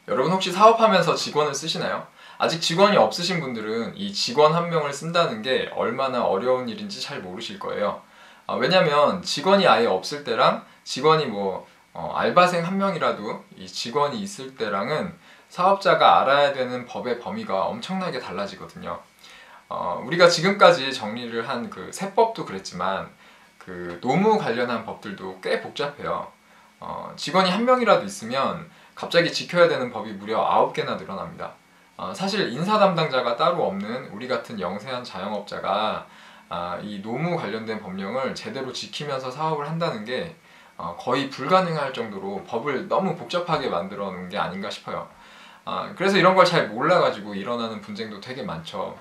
여러분 혹시 사업하면서 직원을 쓰시나요? 아직 직원이 없으신 분들은 이 직원 한 명을 쓴다는 게 얼마나 어려운 일인지 잘 모르실 거예요. 왜냐면 직원이 아예 없을 때랑 직원이 알바생 한 명이라도 이 직원이 있을 때랑은 사업자가 알아야 되는 법의 범위가 엄청나게 달라지거든요. 우리가 지금까지 정리를 한 그 세법도 그랬지만 그 노무 관련한 법들도 꽤 복잡해요. 직원이 한 명이라도 있으면 갑자기 지켜야 되는 법이 무려 9개나 늘어납니다. 사실 인사 담당자가 따로 없는 우리 같은 영세한 자영업자가 이 노무 관련된 법령을 제대로 지키면서 사업을 한다는 게 거의 불가능할 정도로 법을 너무 복잡하게 만들어 놓은 게 아닌가 싶어요. 그래서 이런 걸 잘 몰라가지고 일어나는 분쟁도 되게 많죠.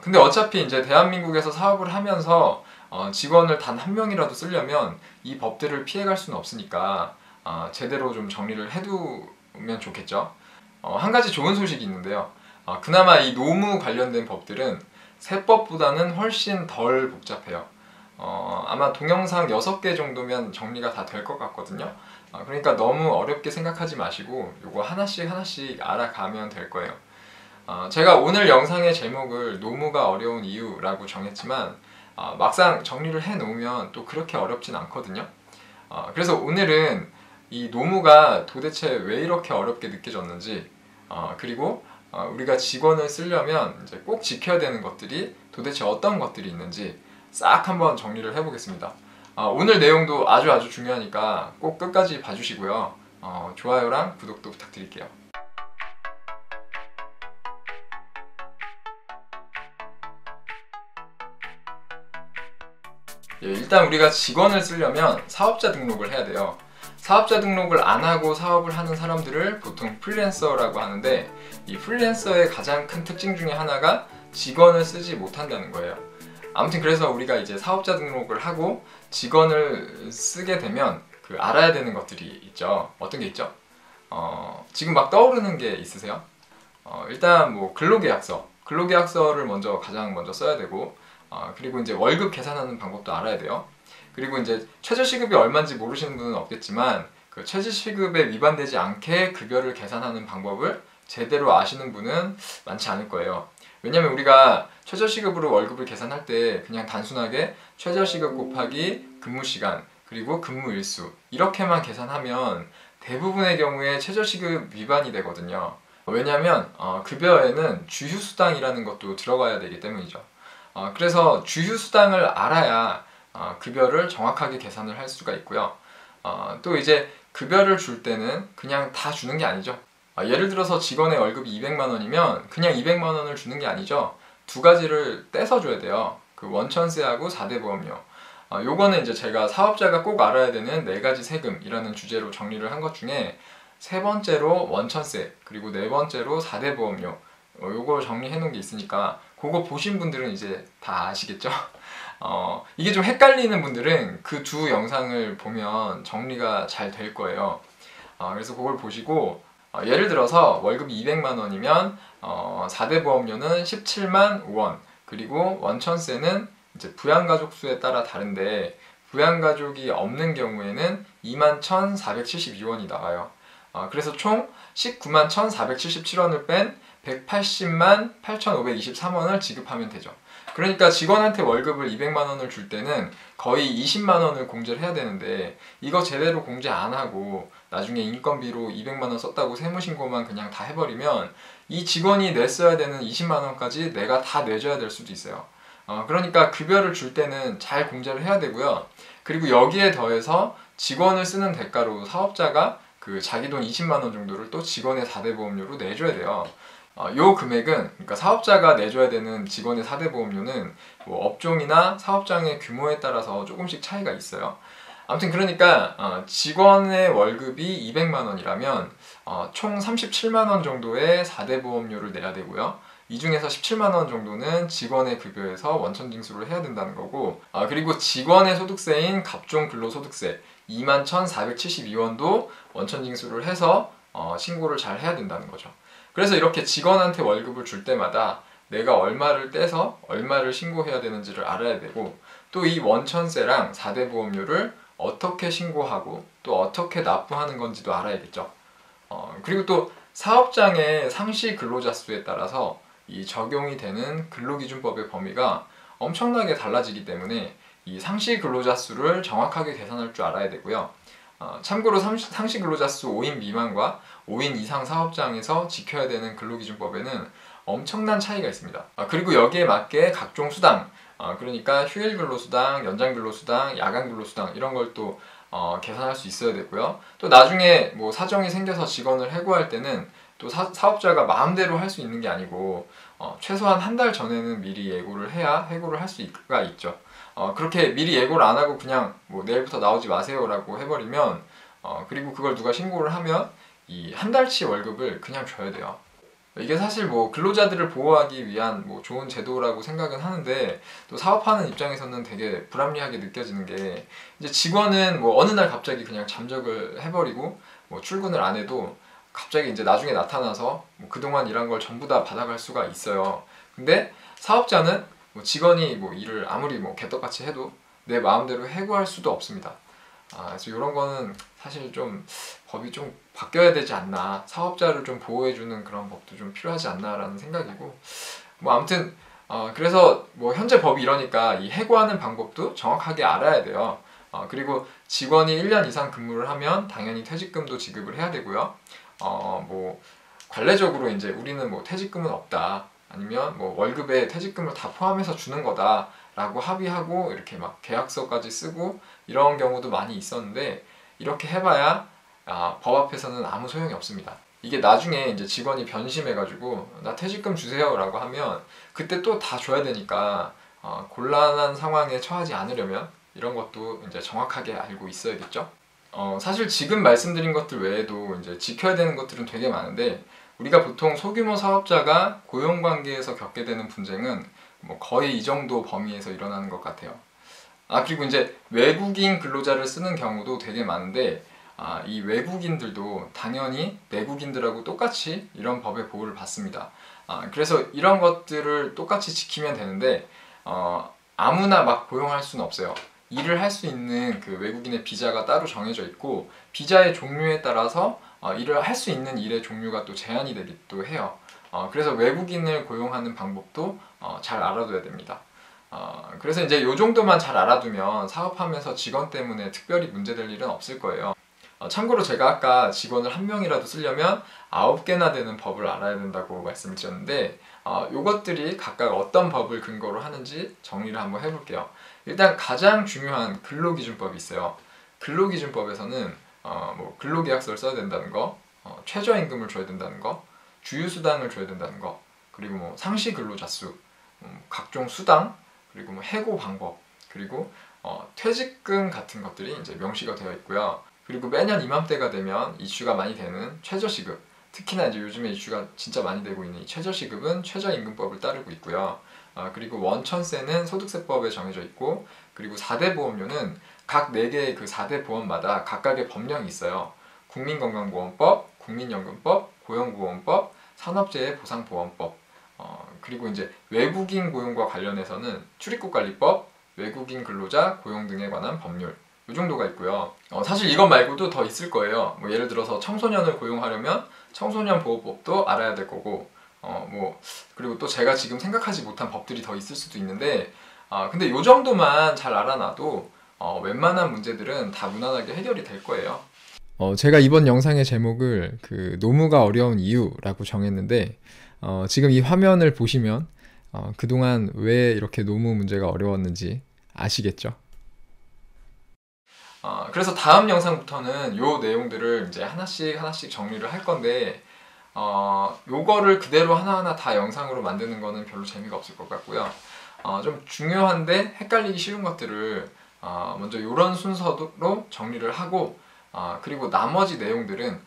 근데 어차피 이제 대한민국에서 사업을 하면서 직원을 단 한 명이라도 쓰려면 이 법들을 피해갈 수는 없으니까 제대로 좀 정리를 해두면 좋겠죠. 한 가지 좋은 소식이 있는데요. 그나마 이 노무 관련된 법들은 세법보다는 훨씬 덜 복잡해요. 아마 동영상 6개 정도면 정리가 다 될 것 같거든요. 그러니까 너무 어렵게 생각하지 마시고 요거 하나씩 하나씩 알아가면 될 거예요. 제가 오늘 영상의 제목을 노무가 어려운 이유라고 정했지만 막상 정리를 해 놓으면 또 그렇게 어렵진 않거든요. 그래서 오늘은 이 노무가 도대체 왜 이렇게 어렵게 느껴졌는지 그리고 우리가 직원을 쓰려면 이제 꼭 지켜야 되는 것들이 도대체 어떤 것들이 있는지 싹 한번 정리를 해보겠습니다. 오늘 내용도 아주 중요하니까 꼭 끝까지 봐주시고요. 좋아요랑 구독도 부탁드릴게요. 일단 우리가 직원을 쓰려면 사업자 등록을 해야 돼요. 사업자 등록을 안 하고 사업을 하는 사람들을 보통 프리랜서라고 하는데 이 프리랜서의 가장 큰 특징 중에 하나가 직원을 쓰지 못한다는 거예요. 아무튼 그래서 우리가 이제 사업자 등록을 하고 직원을 쓰게 되면 그 알아야 되는 것들이 있죠. 어떤 게 있죠? 지금 막 떠오르는 게 있으세요? 일단 근로계약서를 가장 먼저 써야 되고 그리고 이제 월급 계산하는 방법도 알아야 돼요. 그리고 이제 최저시급이 얼마인지 모르시는 분은 없겠지만 그 최저시급에 위반되지 않게 급여를 계산하는 방법을 제대로 아시는 분은 많지 않을 거예요. 왜냐면 우리가 최저시급으로 월급을 계산할 때 그냥 단순하게 최저시급 곱하기 근무시간 그리고 근무일수 이렇게만 계산하면 대부분의 경우에 최저시급 위반이 되거든요. 왜냐면 급여에는 주휴수당이라는 것도 들어가야 되기 때문이죠. 그래서 주휴수당을 알아야 급여를 정확하게 계산을 할 수가 있고요. 또 이제 급여를 줄 때는 그냥 다 주는 게 아니죠. 예를 들어서 직원의 월급이 200만 원이면 그냥 200만 원을 주는 게 아니죠. 두 가지를 떼서 줘야 돼요. 그 원천세하고 4대 보험료. 요거는 이제 제가 사업자가 꼭 알아야 되는 4가지 세금이라는 주제로 정리를 한 것 중에 세 번째로 원천세 그리고 네 번째로 4대 보험료 요거 정리해 놓은 게 있으니까 그거 보신 분들은 이제 다 아시겠죠? 이게 좀 헷갈리는 분들은 그 두 영상을 보면 정리가 잘 될 거예요. 그래서 그걸 보시고 예를 들어서 월급이 200만 원이면 4대 보험료는 17만 5원 그리고 원천세는 이제 부양가족 수에 따라 다른데 부양가족이 없는 경우에는 21,472원이 나와요. 그래서 총 19만 1,477원을 뺀 180만 8,523원을 지급하면 되죠. 그러니까 직원한테 월급을 200만 원을 줄 때는 거의 20만 원을 공제를 해야 되는데 이거 제대로 공제 안 하고 나중에 인건비로 200만 원 썼다고 세무신고만 그냥 다 해버리면 이 직원이 냈어야 되는 20만 원까지 내가 다 내줘야 될 수도 있어요. 그러니까 급여를 줄 때는 잘 공제를 해야 되고요. 그리고 여기에 더해서 직원을 쓰는 대가로 사업자가 그 자기 돈 20만 원 정도를 또 직원의 4대 보험료로 내줘야 돼요. 요 금액은 그러니까 사업자가 내줘야 되는 직원의 4대 보험료는 업종이나 사업장의 규모에 따라서 조금씩 차이가 있어요. 아무튼 그러니까 직원의 월급이 200만 원이라면 총 37만 원 정도의 4대 보험료를 내야 되고요. 이 중에서 17만 원 정도는 직원의 급여에서 원천 징수를 해야 된다는 거고 그리고 직원의 소득세인 갑종근로소득세 21,472원도 원천 징수를 해서 신고를 잘 해야 된다는 거죠. 그래서 이렇게 직원한테 월급을 줄 때마다 내가 얼마를 떼서 얼마를 신고해야 되는지를 알아야 되고 또 이 원천세랑 4대 보험료를 어떻게 신고하고 또 어떻게 납부하는 건지도 알아야겠죠. 그리고 또 사업장의 상시 근로자 수에 따라서 이 적용이 되는 근로기준법의 범위가 엄청나게 달라지기 때문에 이 상시 근로자 수를 정확하게 계산할 줄 알아야 되고요. 참고로 상시 근로자 수 5인 미만과 5인 이상 사업장에서 지켜야 되는 근로기준법에는 엄청난 차이가 있습니다. 그리고 여기에 맞게 각종 수당, 그러니까 휴일 근로수당, 연장 근로수당, 야간 근로수당 이런 걸 또 계산할 수 있어야 되고요. 또 나중에 뭐 사정이 생겨서 직원을 해고할 때는 또 사업자가 마음대로 할 수 있는 게 아니고 최소한 한 달 전에는 미리 예고를 해야 해고를 할 수가 있죠. 그렇게 미리 예고를 안 하고 그냥 뭐 내일부터 나오지 마세요라고 해버리면 그리고 그걸 누가 신고를 하면 이 한 달치 월급을 그냥 줘야 돼요. 이게 사실 뭐 근로자들을 보호하기 위한 뭐 좋은 제도라고 생각은 하는데 또 사업하는 입장에서는 되게 불합리하게 느껴지는 게 이제 직원은 뭐 어느 날 갑자기 그냥 잠적을 해버리고 뭐 출근을 안 해도 갑자기 이제 나중에 나타나서 뭐 그동안 일한 걸 전부 다 받아갈 수가 있어요. 근데 사업자는 뭐 직원이 뭐 일을 아무리 뭐 개떡같이 해도 내 마음대로 해고할 수도 없습니다. 그래서 이런 거는 사실 좀 법이 좀 바뀌어야 되지 않나, 사업자를 좀 보호해주는 그런 법도 좀 필요하지 않나라는 생각이고, 뭐 아무튼 그래서 뭐 현재 법이 이러니까 이 해고하는 방법도 정확하게 알아야 돼요. 그리고 직원이 1년 이상 근무를 하면 당연히 퇴직금도 지급을 해야 되고요. 뭐 관례적으로 이제 우리는 뭐 퇴직금은 없다, 아니면 뭐 월급에 퇴직금을 다 포함해서 주는 거다 라고 합의하고 이렇게 막 계약서까지 쓰고 이런 경우도 많이 있었는데, 이렇게 해봐야 법 앞에서는 아무 소용이 없습니다. 이게 나중에 이제 직원이 변심해가지고 나 퇴직금 주세요 라고 하면 그때 또 다 줘야 되니까 곤란한 상황에 처하지 않으려면 이런 것도 이제 정확하게 알고 있어야겠죠. 사실 지금 말씀드린 것들 외에도 이제 지켜야 되는 것들은 되게 많은데, 우리가 보통 소규모 사업자가 고용관계에서 겪게 되는 분쟁은 뭐 거의 이 정도 범위에서 일어나는 것 같아요. 그리고 이제 외국인 근로자를 쓰는 경우도 되게 많은데, 이 외국인들도 당연히 내국인들하고 똑같이 이런 법의 보호를 받습니다. 그래서 이런 것들을 똑같이 지키면 되는데, 아무나 막 고용할 수는 없어요. 일을 할 수 있는 그 외국인의 비자가 따로 정해져 있고, 비자의 종류에 따라서 일을 할 수 있는 일의 종류가 또 제한이 되기도 해요. 그래서 외국인을 고용하는 방법도 잘 알아둬야 됩니다. 그래서 이제 이 정도만 잘 알아두면 사업하면서 직원 때문에 특별히 문제될 일은 없을 거예요. 참고로 제가 아까 직원을 한 명이라도 쓰려면 9개나 되는 법을 알아야 된다고 말씀을 드렸는데, 요것들이 각각 어떤 법을 근거로 하는지 정리를 한번 해볼게요. 일단 가장 중요한 근로기준법이 있어요. 근로기준법에서는 뭐 근로계약서를 써야 된다는 거, 최저임금을 줘야 된다는 거, 주휴수당을 줘야 된다는 거, 그리고 뭐 상시 근로자 수, 각종 수당, 그리고 뭐 해고 방법, 그리고 퇴직금 같은 것들이 이제 명시가 되어 있고요. 그리고 매년 이맘때가 되면 이슈가 많이 되는 최저시급, 특히나 이제 요즘에 이슈가 진짜 많이 되고 있는 이 최저시급은 최저임금법을 따르고 있고요. 그리고 원천세는 소득세법에 정해져 있고, 그리고 4대 보험료는 각 4개의 그 4대 보험마다 각각의 법령이 있어요. 국민건강보험법, 국민연금법, 고용보험법, 산업재해보상보험법, 그리고 이제 외국인 고용과 관련해서는 출입국관리법, 외국인 근로자 고용 등에 관한 법률, 이 정도가 있고요. 사실 이것 말고도 더 있을 거예요. 뭐 예를 들어서 청소년을 고용하려면 청소년 보호법도 알아야 될 거고, 뭐 그리고 또 제가 지금 생각하지 못한 법들이 더 있을 수도 있는데, 근데 이 정도만 잘 알아놔도 웬만한 문제들은 다 무난하게 해결이 될 거예요. 제가 이번 영상의 제목을 그 노무가 어려운 이유라고 정했는데, 지금 이 화면을 보시면 그동안 왜 이렇게 노무 문제가 어려웠는지 아시겠죠? 그래서 다음 영상부터는 요 내용들을 이제 하나씩 정리를 할 건데, 요거를 그대로 하나하나 다 영상으로 만드는 거는 별로 재미가 없을 것 같고요. 좀 중요한데 헷갈리기 쉬운 것들을 먼저 요런 순서로 정리를 하고, 그리고 나머지 내용들은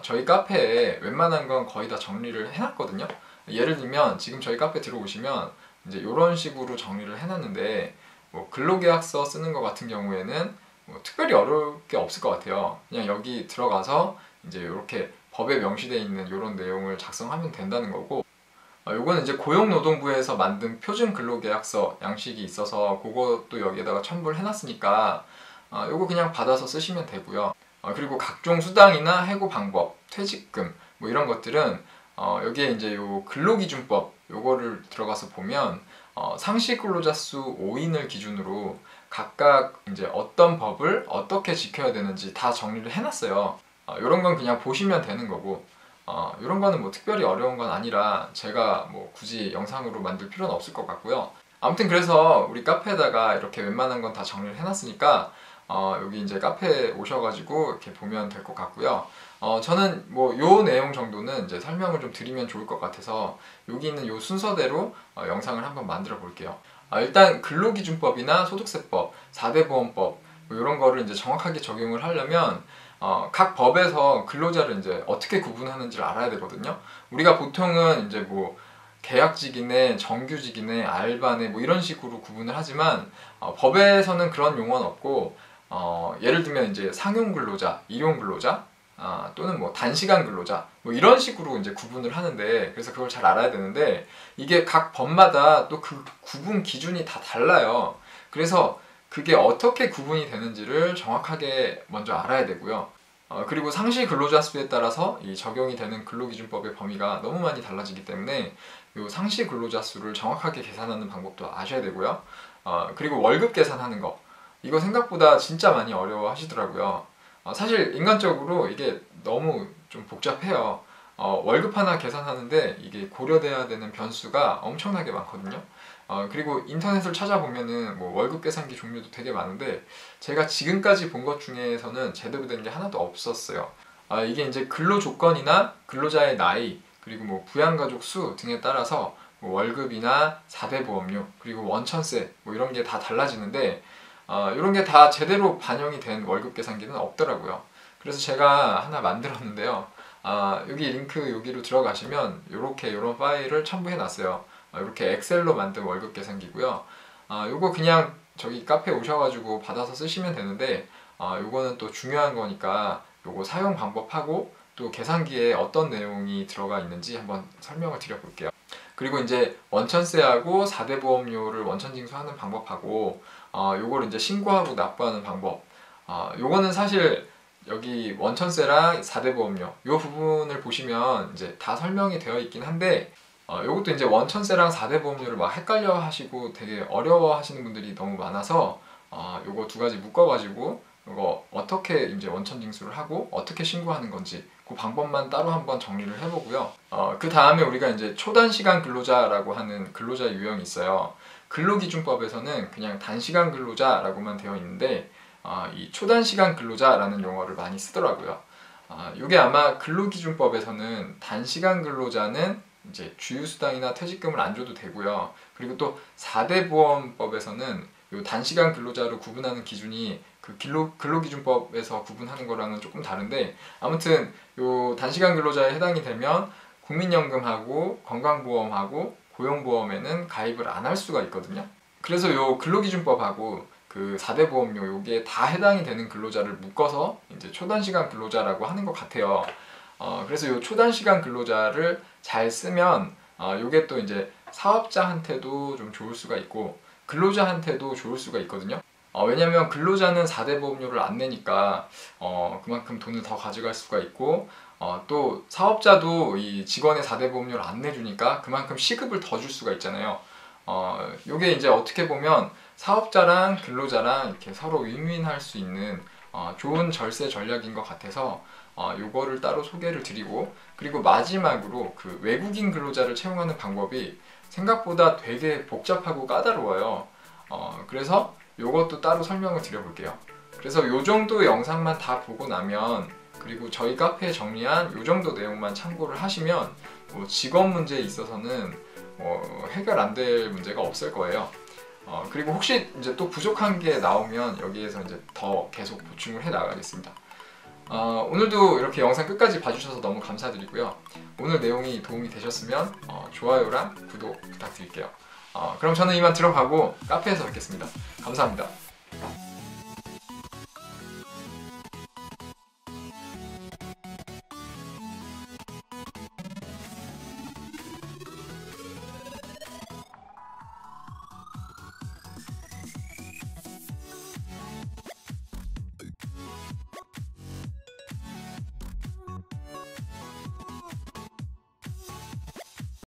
저희 카페에 웬만한 건 거의 다 정리를 해놨거든요. 예를 들면 지금 저희 카페 들어오시면 이제 이런 식으로 정리를 해놨는데, 뭐 근로계약서 쓰는 것 같은 경우에는 뭐 특별히 어려울 게 없을 것 같아요. 그냥 여기 들어가서 이제 이렇게 법에 명시되어 있는 이런 내용을 작성하면 된다는 거고, 요거는 이제 고용노동부에서 만든 표준 근로계약서 양식이 있어서 그것도 여기에다가 첨부를 해놨으니까 요거 그냥 받아서 쓰시면 되고요. 그리고 각종 수당이나 해고 방법, 퇴직금 뭐 이런 것들은 여기에 이제 요 근로기준법 요거를 들어가서 보면 상시 근로자 수 5인을 기준으로 각각 이제 어떤 법을 어떻게 지켜야 되는지 다 정리를 해놨어요. 이런 건 그냥 보시면 되는 거고 이런 거는 뭐 특별히 어려운 건 아니라 제가 뭐 굳이 영상으로 만들 필요는 없을 것 같고요. 아무튼 그래서 우리 카페에다가 이렇게 웬만한 건 다 정리를 해놨으니까 여기 이제 카페에 오셔가지고 이렇게 보면 될 것 같고요. 저는 뭐 요 내용 정도는 이제 설명을 좀 드리면 좋을 것 같아서 여기 있는 요 순서대로 영상을 한번 만들어 볼게요. 일단 근로기준법이나 소득세법, 4대 보험법 뭐 이런 거를 이제 정확하게 적용을 하려면 각 법에서 근로자를 이제 어떻게 구분하는지를 알아야 되거든요. 우리가 보통은 이제 뭐 계약직이네, 정규직이네, 알바네 뭐 이런 식으로 구분을 하지만 법에서는 그런 용어는 없고 예를 들면 이제 상용 근로자, 일용 근로자 또는 뭐 단시간 근로자 뭐 이런 식으로 이제 구분을 하는데 그래서 그걸 잘 알아야 되는데 이게 각 법마다 또 그 구분 기준이 다 달라요. 그래서 그게 어떻게 구분이 되는지를 정확하게 먼저 알아야 되고요. 그리고 상시 근로자 수에 따라서 이 적용이 되는 근로기준법의 범위가 너무 많이 달라지기 때문에 이 상시 근로자 수를 정확하게 계산하는 방법도 아셔야 되고요. 그리고 월급 계산하는 거 이거 생각보다 진짜 많이 어려워 하시더라고요. 사실 인간적으로 이게 너무 좀 복잡해요. 월급 하나 계산하는데 이게 고려돼야 되는 변수가 엄청나게 많거든요. 그리고 인터넷을 찾아보면은 뭐 월급 계산기 종류도 되게 많은데 제가 지금까지 본 것 중에서는 제대로 된 게 하나도 없었어요. 이게 이제 근로 조건이나 근로자의 나이 그리고 뭐 부양가족 수 등에 따라서 뭐 월급이나 4대 보험료 그리고 원천세 뭐 이런 게 다 달라지는데 이런 게 다 제대로 반영이 된 월급 계산기는 없더라고요. 그래서 제가 하나 만들었는데요. 여기 링크 여기로 들어가시면 이런 파일을 첨부해 놨어요. 이렇게 엑셀로 만든 월급 계산기고요. 요거 그냥 저기 카페에 오셔가지고 받아서 쓰시면 되는데 요거는 또 중요한 거니까 요거 사용 방법하고 또 계산기에 어떤 내용이 들어가 있는지 한번 설명을 드려볼게요. 그리고 이제 원천세하고 4대 보험료를 원천징수하는 방법하고 요거를 이제 신고하고 납부하는 방법 요거는 사실 여기 원천세랑 4대 보험료 요 부분을 보시면 이제 다 설명이 되어 있긴 한데 요것도 이제 원천세랑 4대 보험료를 막 헷갈려 하시고 되게 어려워 하시는 분들이 너무 많아서 요거 두 가지 묶어가지고 이거 어떻게 이제 원천 징수를 하고 어떻게 신고하는 건지 그 방법만 따로 한번 정리를 해보고요. 그 다음에 우리가 이제 초단시간 근로자라고 하는 근로자 유형이 있어요. 근로기준법에서는 그냥 단시간 근로자라고만 되어 있는데 이 초단시간 근로자라는 용어를 많이 쓰더라고요. 이게 아마 근로기준법에서는 단시간 근로자는 이제 주휴수당이나 퇴직금을 안 줘도 되고요. 그리고 또 4대 보험법에서는 요 단시간 근로자로 구분하는 기준이 그 근로기준법에서 구분하는 거랑은 조금 다른데 아무튼 요 단시간 근로자에 해당이 되면 국민연금하고 건강보험하고 고용보험에는 가입을 안 할 수가 있거든요. 그래서 요 근로기준법하고 그 4대 보험료 요게 다 해당이 되는 근로자를 묶어서 이제 초단시간 근로자라고 하는 것 같아요. 그래서 요 초단시간 근로자를 잘 쓰면 요게 또 이제 사업자한테도 좀 좋을 수가 있고 근로자한테도 좋을 수가 있거든요. 왜냐면 근로자는 4대 보험료를 안 내니까 그만큼 돈을 더 가져갈 수가 있고 또 사업자도 이 직원의 4대 보험료를 안 내주니까 그만큼 시급을 더 줄 수가 있잖아요. 요게 이제 어떻게 보면 사업자랑 근로자랑 이렇게 서로 윈윈할 수 있는 좋은 절세 전략인 것 같아서 요거를 따로 소개를 드리고 그리고 마지막으로 그 외국인 근로자를 채용하는 방법이 생각보다 되게 복잡하고 까다로워요. 그래서 요것도 따로 설명을 드려볼게요. 그래서 요 정도 영상만 다 보고 나면 그리고 저희 카페에 정리한 요 정도 내용만 참고를 하시면 뭐 직업 문제에 있어서는 해결 안 될 문제가 없을 거예요. 그리고 혹시 이제 또 부족한 게 나오면 여기에서 이제 더 계속 보충을 해 나가겠습니다. 오늘도 이렇게 영상 끝까지 봐주셔서 너무 감사드리고요. 오늘 내용이 도움이 되셨으면 좋아요랑 구독 부탁드릴게요. 그럼 저는 이만 들어가고 카페에서 뵙겠습니다. 감사합니다.